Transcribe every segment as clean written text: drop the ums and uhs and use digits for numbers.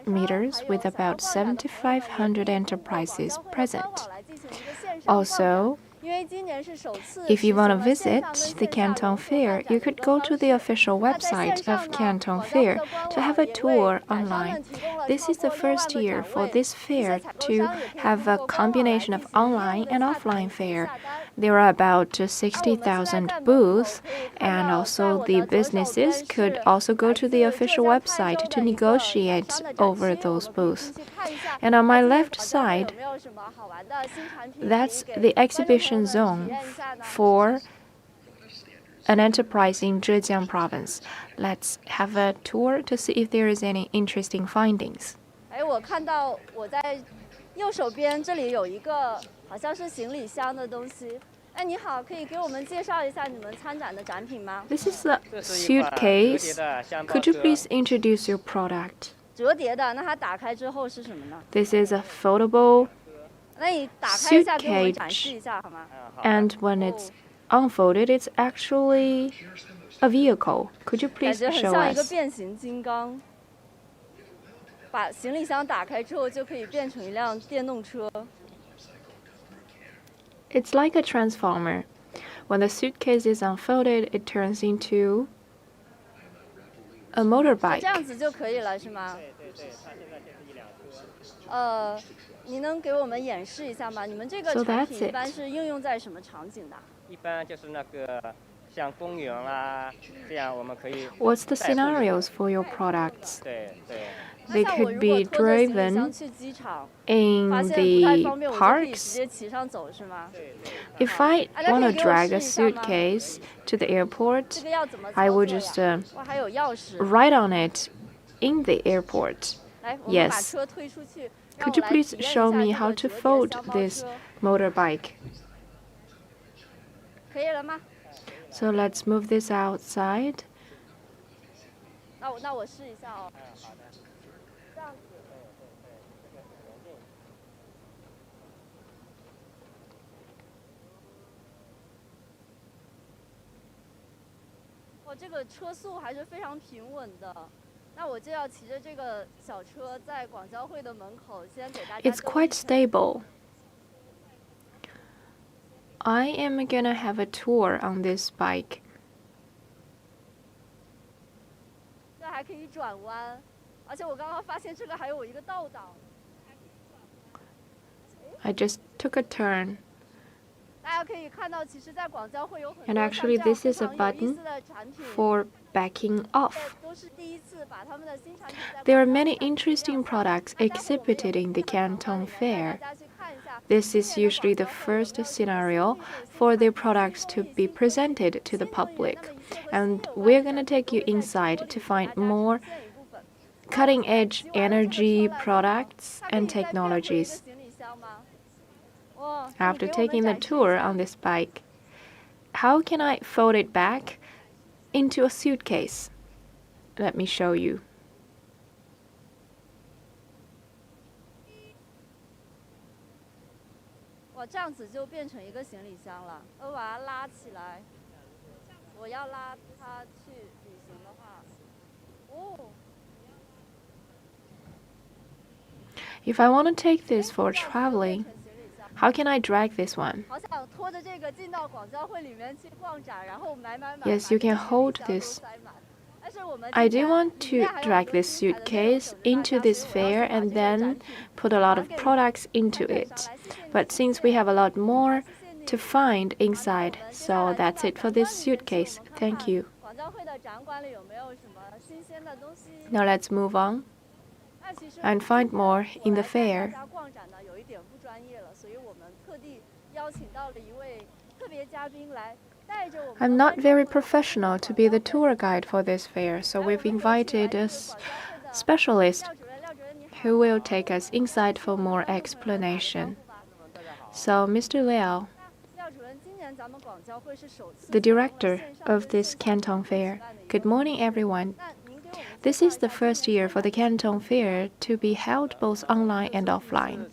meters with about 7,500 enterprises present. Also, if you want to visit the Canton Fair, you could go to the official website of Canton Fair to have a tour online. This is the first year for this fair to have a combination of online and offline fair. There are about 60,000 booths, and also the businesses could also go to the official website to negotiate over those booths. And on my left side, that's the exhibition zone for an enterprise in Zhejiang province. Let's have a tour to see if there is any interesting findings. 我看到我在右手边这里有一个好像是行李箱的东西。你好，可以给我们介绍一下你们参展的展品吗？ This is a suitcase. Could you please introduce your product? 折叠的，那它打开之后是什么呢？ This is a foldable 那你打开一下给我们展示一下好吗？ and when it's unfolded, it's actually a vehicle. Could you please 感觉很 show 像一个 us? 变形金刚。把行李箱打开之后，就可以变成一辆电动车。 It's like a transformer. When the suitcase is unfolded, it turns into a 这 motorbike. 样子就可以了是吗？你能给我们演示一下吗？你们这个 So 产 that's 品一 it. 般是应用在什么场景的？ 一般就是那个像公园啦，这样我们可以 What's the scenarios for your products? 对对。 They 那像我 could 如 be 果拖着行李箱 driven 去机场， in 发现不太 the 方便，我就可以直 parks. 接骑上走是吗？ If I 大家 want 可 to 以给我 drag 试 a 一下吗？ suitcase to the 这 airport, 个要怎么 I 操 would 作 just 呀？哇，还有钥匙。 write on it in the airport. 来，我们把 Yes. 车推出去。让 Could 我 you 来 please 体验一 show 下 me 这 how 个 to 折叠 fold 箱包 this 车 motorbike? 可以了吗？ So let's move this outside. 那我试一下哦。这样子。哇，这个车速还是非常平稳的。那我就要骑着这个小车在广交会的门口，先给大家。 It's quite stable. I am gonna have a tour on this bike. 这还可以转弯，而且我刚刚发现这个还有一个倒档。 I just took a turn. 大家可以看到，其实，在广交会有很多 And 像 actually, 这样 this 非 is a 常有意 button 思的产品。 for backing off. 都是第一次把他们的新产品在 There are 广交 many 会上 interesting 亮相。 products 那待会儿我们有 exhibited in the 这个展 Canton 馆里面， Fair. 带大家去看一下 This 今 is 年的 usually the 广交会有 first 没有什么 scenario 新品 for 新 their 产品 products to 新 be 东西 presented to the 新的元旦 public. 的一切和 And 新有 we're 关 going to 的 take you 都会在直播 inside 里 to 给 find 大家 more 呈现一部分。 cutting edge 骑完了这个车 energy 来之后， products 它可以 and 再变回一个 technologies. 行李箱吗？哇，那你 After 给我们 taking the 展示一 tour 下 on this bike, how can I fold it back into a suitcase? Let me show you. 哇，这样子就变成一个行李箱了。我把它拉起来，我要拉它去旅行的话，哦， If I want to take this for 这样子就变 traveling, 成行李箱。 how can I drag this one? 好想拖着这个进到广交会里面去逛展，然后买， Yes, 把 you 这个 can 行李 hold 箱都 this. 塞满。但是我们 I 今 do 天 want 里 to 面还有很 drag 多 this 精彩的内容 suitcase 等着大 into 家， this 所以我 fair 要先 and 把这个 then 展品 put a lot 还 of 给你 products into 看 it. 上来。谢谢你 But 的推 since we 荐。 have a lot 好， more 谢谢你。 to find 好的，我 inside, 们接下 so 来进 that's 到 it for 展 this 馆里面去，我 suitcase. 们看 Thank 看 you. 广交会的展馆里有没有什么新鲜的东西。 Now let's move on 那其实 and find more 我 in the 来带大 fair. 家逛展呢，有一点不专业了，所以我们特地邀请到了一位特别嘉宾来带着我们的 I'm not 观众 very 朋友 professional to be the tour guide for this fair, so 来，我 we've 们有请 invited 来 a 自广交会的 specialist 廖主任你好。 who will take us inside for more explanation. So, Mr. Liao, 廖主任，今年咱们广交会是首次 the 结合了 director 线上 of 跟 this 线下 Canton 举 Fair, 办的一 good 个 morning 活动。 everyone. 那您给我们介 This 绍 is 一 the 下今 first 年 year 参 for the 展 Canton Fair to be held both online and offline.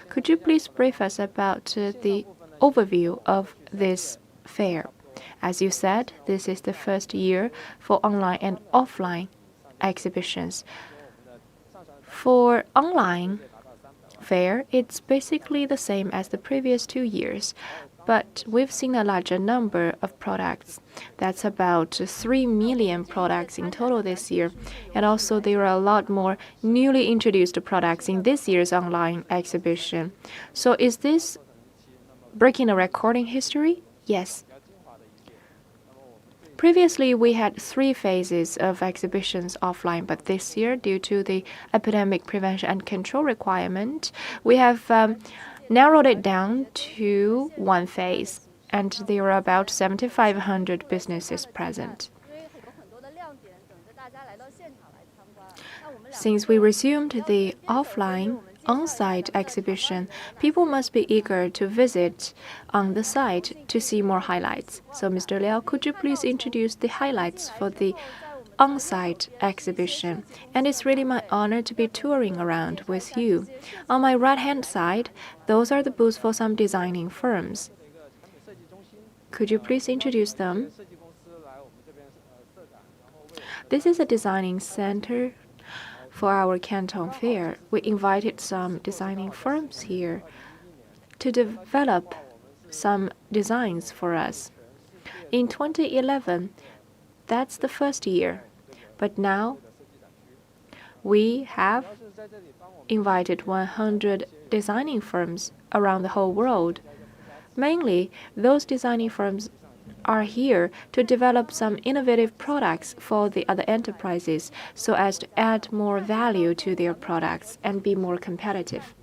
Could you please brief us about the overview of this fair? As you said, this is the first year for online and offline exhibitions. For online fair, it's basically the same as the previous 2 years, but we've seen a larger number of products. That's about 3 million products in total this year. And also, there are a lot more newly introduced products in this year's online exhibition. So, is this breaking a record in history? Yes. Previously, we had 3 phases of exhibitions offline, but this year, due to the epidemic prevention and control requirement, we have narrowed it down to 1 phase, and there are about 7,500 businesses present. Since we resumed the offline on-site exhibition, people must be eager to visit on the site to see more highlights. So, Mr. Liao, could you please introduce the highlights for the on-site exhibition? And it's really my honor to be touring around with you. On my right-hand side, those are the booths for some designing firms. Could you please introduce them? This is a designing center for our Canton Fair. We invited some designing firms here to develop some designs for us. In 2011, that's the first year, but now we have invited 100 designing firms around the whole world. Mainly, those designing firms are here to develop some innovative products for the other enterprises so as to add more value to their products and be more competitive.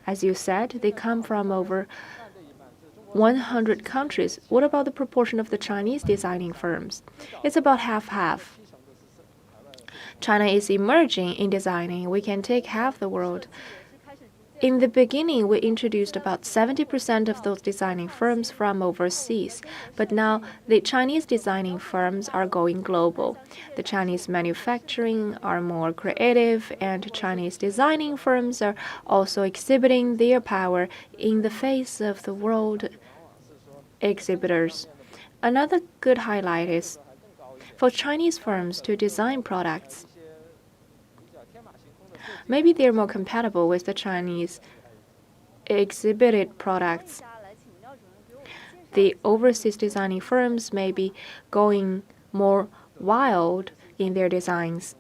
As you said, they come from over 100 countries. What about the proportion of the Chinese designing firms? It's about half-half. China is emerging in designing. We can take half the world. In the beginning, we introduced about 70% of those designing firms from overseas, but now the Chinese designing firms are going global. The Chinese manufacturing are more creative, and Chinese designing firms are also exhibiting their power in the face of the world exhibitors. Another good highlight is for Chinese firms to design products. Maybe they're more compatible with the Chinese exhibited products. The overseas designing firms may be going more wild in their designs.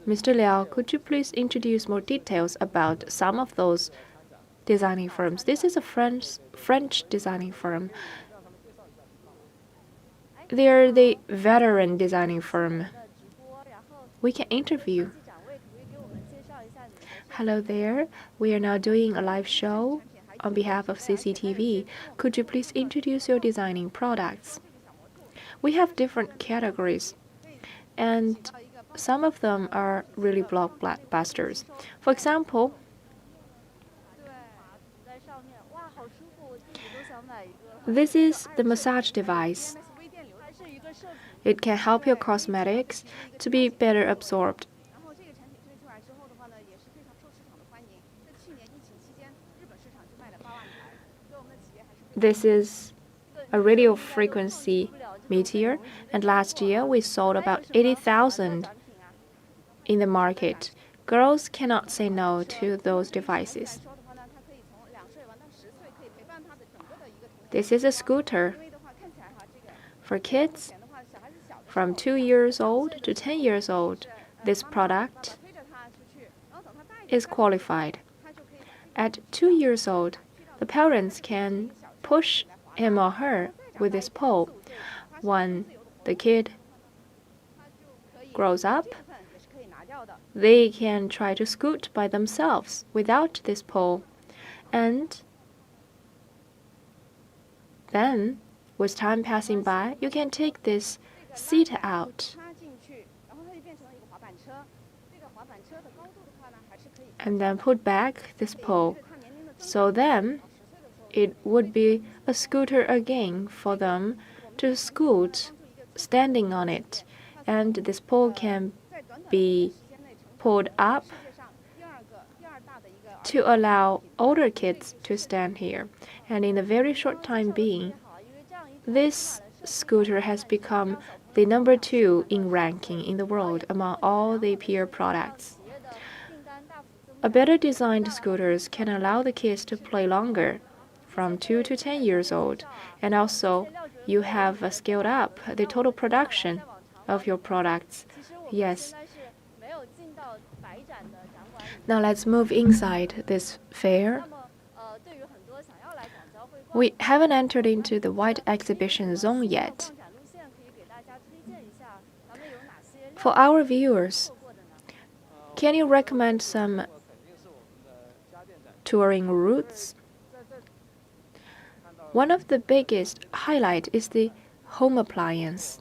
Mr. Liao, could you please introduce more details about some of those designing firms? This is a French designing firm. They're the veteran designing firm. We can interview. Hello there. We are now doing a live show on behalf of CCTV. Could you please introduce your designing products? We have different categories, and some of them are really blockbusters. For example, this is the massage device. It can help your cosmetics to be better absorbed. This is a radio frequency meter, and last year we sold about 80,000 in the market. Girls cannot say no to those devices. This is a scooter for kids from 2 years old to 10 years old. This product is qualified. At 2 years old, the parents can push him or her with this pole. When the kid grows up, they can try to scoot by themselves without this pole. And then, with time passing by, you can take this seat out and then put back this pole. So then, it would be a scooter again for them to scoot standing on it. And this pole can be pulled up to allow older kids to stand here. And in a very short time being, this scooter has become the number 2 in ranking in the world among all the peer products. A better designed scooters can allow the kids to play longer, from 2 to 10 years old, and also you have scaled up the total production of your products. Yes. Now let's move inside this fair. We haven't entered into the white exhibition zone yet. For our viewers, can you recommend some touring routes? One of the biggest highlight is the home appliance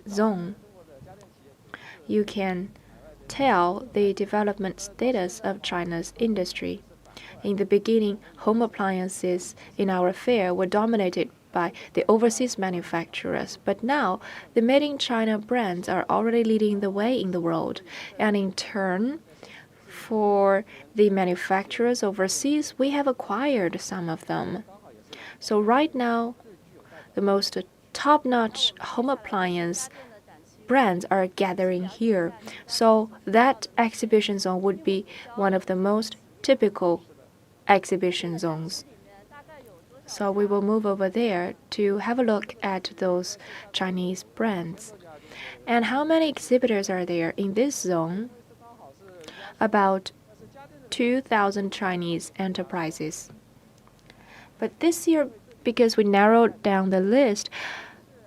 zone. You can tell the development status of China's industry. In the beginning, home appliances in our fair were dominated by the overseas manufacturers, but now the made in China brands are already leading the way in the world, and in turn, for the manufacturers overseas, we have acquired some of them. So right now, the most top-notch home appliance brands are gathering here. So that exhibition zone would be one of the most typical exhibition zones. So we will move over there to have a look at those Chinese brands. And how many exhibitors are there in this zone? About 2,000 Chinese enterprises. But this year, because we narrowed down the list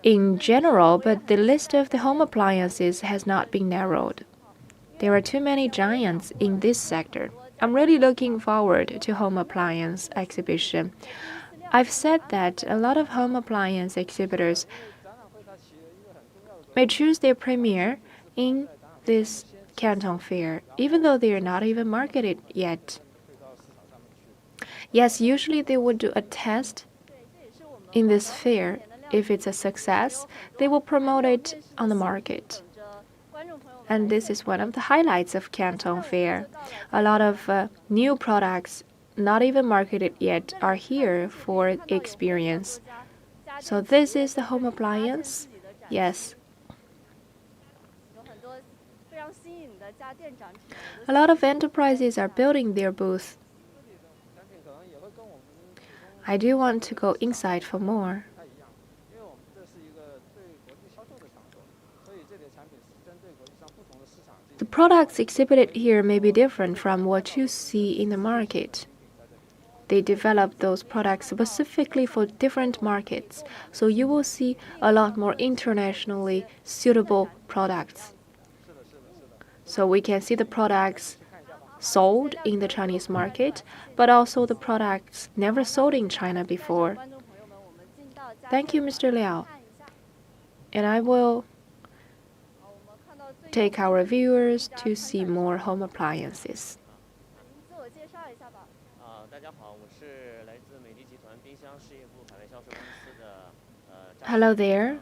in general, but the list of the home appliances has not been narrowed. There are too many giants in this sector. I'm really looking forward to home appliance exhibition. I've said that a lot of home appliance exhibitors may choose their premiere in this Canton Fair, even though they are not even marketed yet. Yes, usually they would do a test in this fair. If it's a success, they will promote it on the market. And this is one of the highlights of Canton Fair. A lot of new products, not even marketed yet, are here for experience. So this is the home appliance? Yes. A lot of enterprises are building their booth. I do want to go inside for more. The products exhibited here may be different from what you see in the market. They develop those products specifically for different markets, so you will see a lot more internationally suitable products. So we can see the products sold in the Chinese market, but also the products never sold in China before. Thank you, Mr. Liao. And I will take our viewers to see more home appliances. Hello there.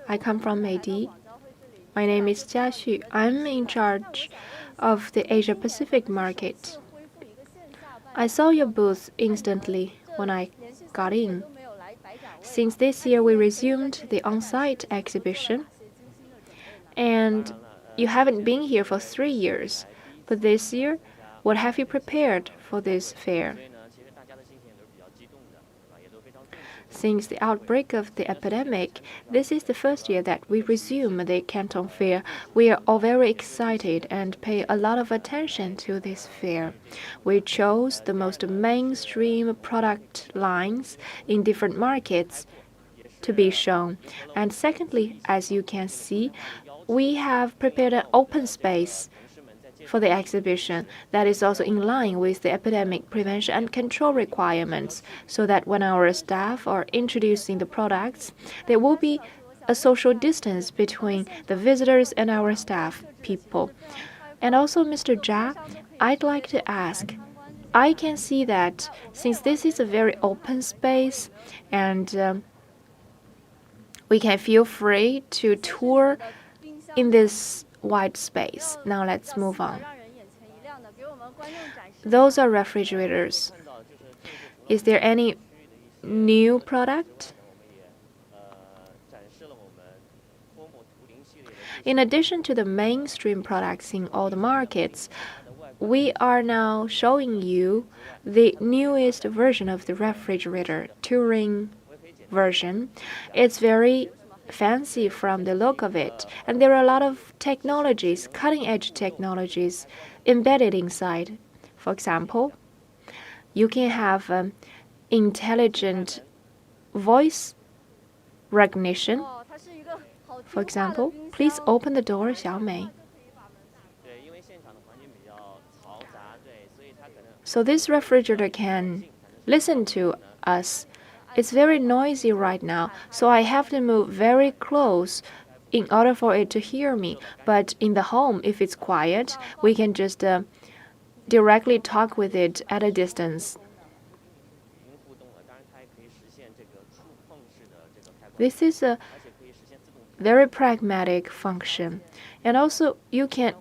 I come from Meidi. My name is Jia Xu. I'm in charge of the Asia Pacific market. I saw your booth instantly when I got in. Since this year we resumed the on-site exhibition, and you haven't been here for 3 years. But this year, what have you prepared for this fair? Since the outbreak of the epidemic, this is the first year that we resume the Canton Fair. We are all very excited and pay a lot of attention to this fair. We chose the most mainstream product lines in different markets to be shown. And secondly, as you can see, we have prepared an open space for the exhibition that is also in line with the epidemic prevention and control requirements, so that when our staff are introducing the products, there will be a social distance between the visitors and our staff people. And also, Mr. Jia, I'd like to ask, I can see that since this is a very open space and we can feel free to tour in this wide space. Now let's move on. Those are refrigerators. Is there any new product? In addition to the mainstream products in all the markets, we are now showing you the newest version of the refrigerator, touring version. It's very fancy from the look of it, and there are a lot of technologies, cutting-edge technologies embedded inside. For example, you can have intelligent voice recognition. For example, please open the door, Xiaomei. So this refrigerator can listen to us. It's very noisy right now, so I have to move very close in order for it to hear me. But in the home, if it's quiet, we can just directly talk with it at a distance. This is a very pragmatic function. And also, you can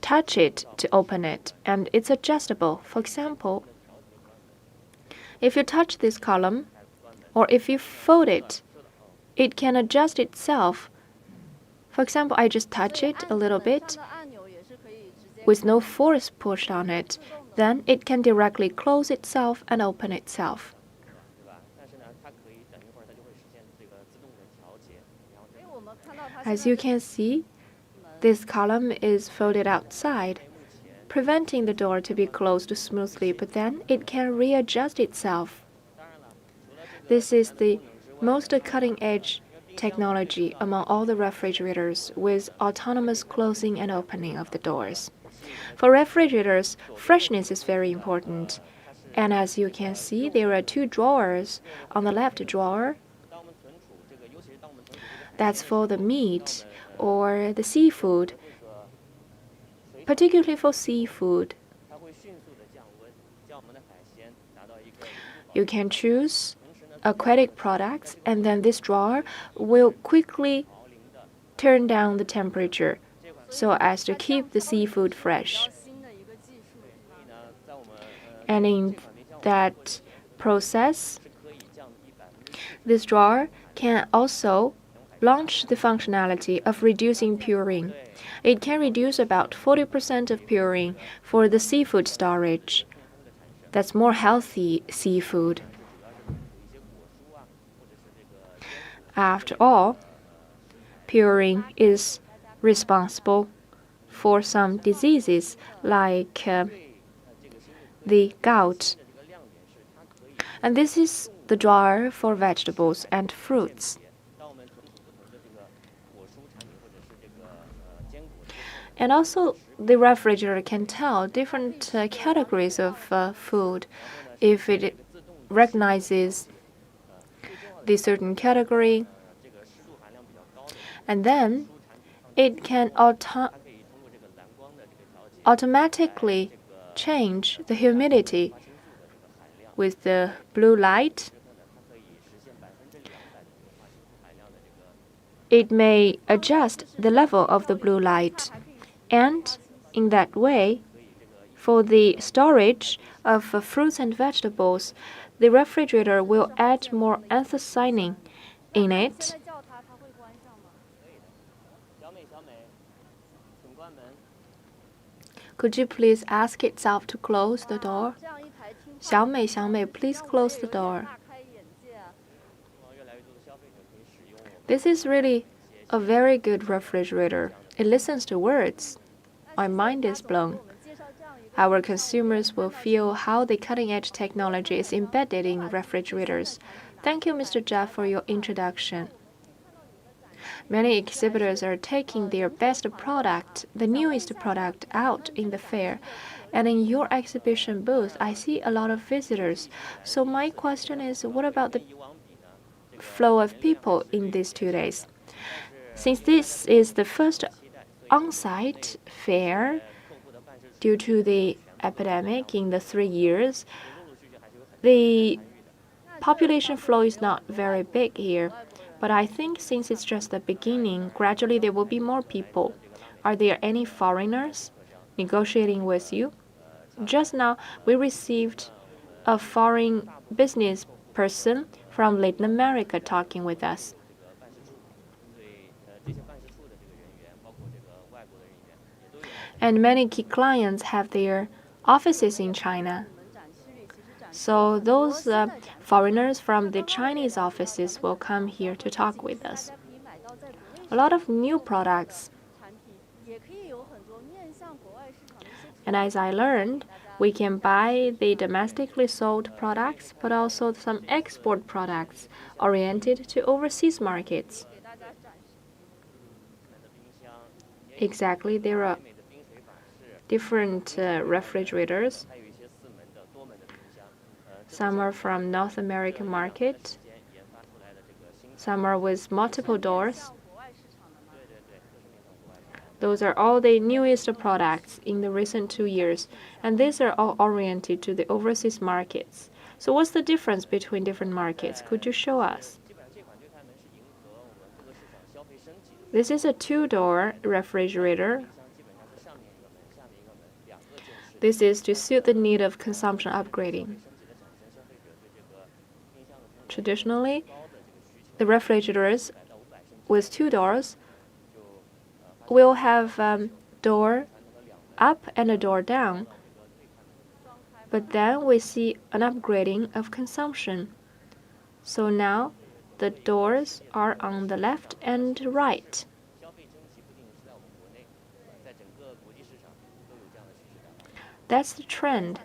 touch it to open it, and it's adjustable. For example, if you touch this column, or if you fold it, it can adjust itself. For example, I just touch it a little bit with no force pushed on it, then it can directly close itself and open itself. As you can see, this column is folded outside, preventing the door to be closed smoothly, but then it can readjust itself. This is the most cutting-edge technology among all the refrigerators with autonomous closing and opening of the doors. For refrigerators, freshness is very important. And as you can see, there are two drawers. On the left drawer, that's for the meat or the seafood, particularly for seafood. You can choose aquatic products, and then this drawer will quickly turn down the temperature so as to keep the seafood fresh. And in that process, this drawer can also launch the functionality of reducing puring. It can reduce about 40% of puring for the seafood storage. That's more healthy seafood. After all, puring is responsible for some diseases like the gout. And this is the drawer for vegetables and fruits. And also, the refrigerator can tell different categories of food if it recognizes the certain category. And then it can automatically change the humidity with the blue light. It may adjust the level of the blue light. And in that way, for the storage of fruits and vegetables, the refrigerator will add more anthocyanin in it. Could you please ask itself to close the door? Xiaomei, please close the door. This is really a very good refrigerator. It listens to words. My mind is blown. Our consumers will feel how the cutting-edge technology is embedded in refrigerators. Thank you, Mr. Jeff, for your introduction. Many exhibitors are taking their best product, the newest product, out in the fair. And in your exhibition booth, I see a lot of visitors. So my question is, what about the flow of people in these 2 days? Since this is the first on-site fair due to the epidemic in the 3 years, the population flow is not very big here. But I think since it's just the beginning, gradually there will be more people. Are there any foreigners negotiating with you? Just now, we received a foreign business person from Latin America talking with us. And many key clients have their offices in China. So those foreigners from the Chinese offices will come here to talk with us. A lot of new products. And as I learned, we can buy the domestically sold products, but also some export products oriented to overseas markets. Exactly, there are different refrigerators. Some are from North American market. Some are with multiple doors. Those are all the newest products in the recent 2 years, and these are all oriented to the overseas markets. So what's the difference between different markets? Could you show us? This is a 2-door refrigerator. This is to suit the need of consumption upgrading. Traditionally, the refrigerators with 2 doors will have a door up and a door down. But then we see an upgrading of consumption. So now the doors are on the left and right. That's the trend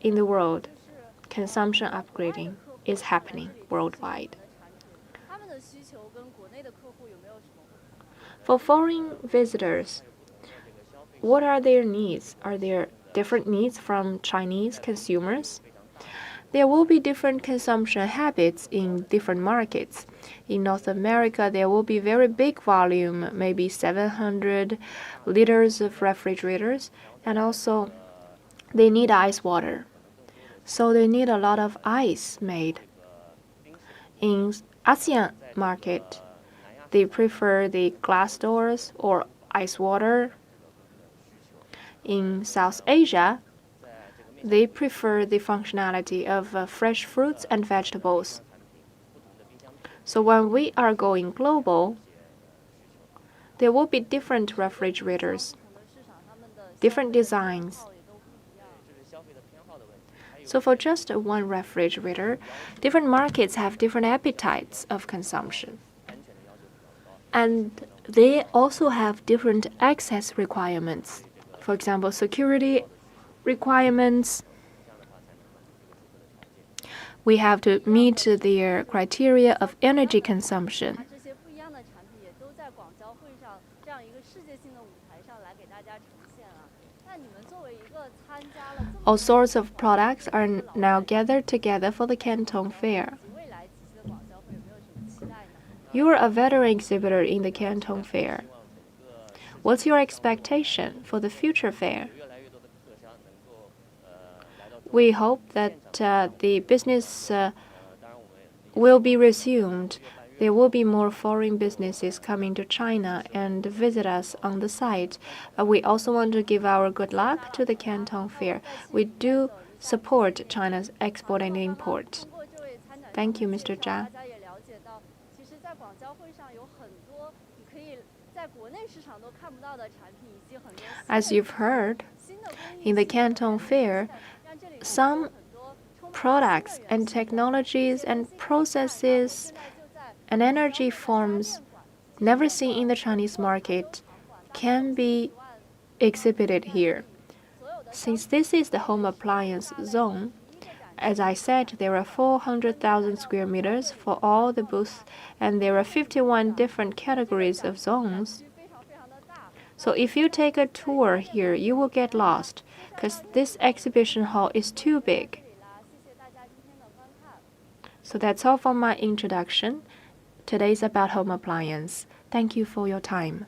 in the world. Consumption upgrading is happening worldwide. For foreign visitors, what are their needs? Are there different needs from Chinese consumers? There will be different consumption habits in different markets. In North America, there will be very big volume, maybe 700 liters of refrigerators, and also they need ice water. So they need a lot of ice made. In ASEAN market, they prefer the glass doors or ice water. In South Asia, they prefer the functionality of fresh fruits and vegetables. So when we are going global, there will be different refrigerators, different designs. So for just one refrigerator, different markets have different appetites of consumption. And they also have different access requirements. For example, security requirements. We have to meet their criteria of energy consumption. All sorts of products are now gathered together for the Canton Fair. You are a veteran exhibitor in the Canton Fair. What's your expectation for the future fair? We hope that the business will be resumed. There will be more foreign businesses coming to China and visit us on the site. We also want to give our good luck to the Canton Fair. We do support China's export and import. Thank you, Mr. Zhang. As you've heard, in the Canton Fair, some products and technologies and processes and energy forms never seen in the Chinese market can be exhibited here. Since this is the home appliance zone, as I said, there are 400,000 square meters for all the booths, and there are 51 different categories of zones. So if you take a tour here, you will get lost, because this exhibition hall is too big. So that's all for my introduction. Today's about home appliance. Thank you for your time.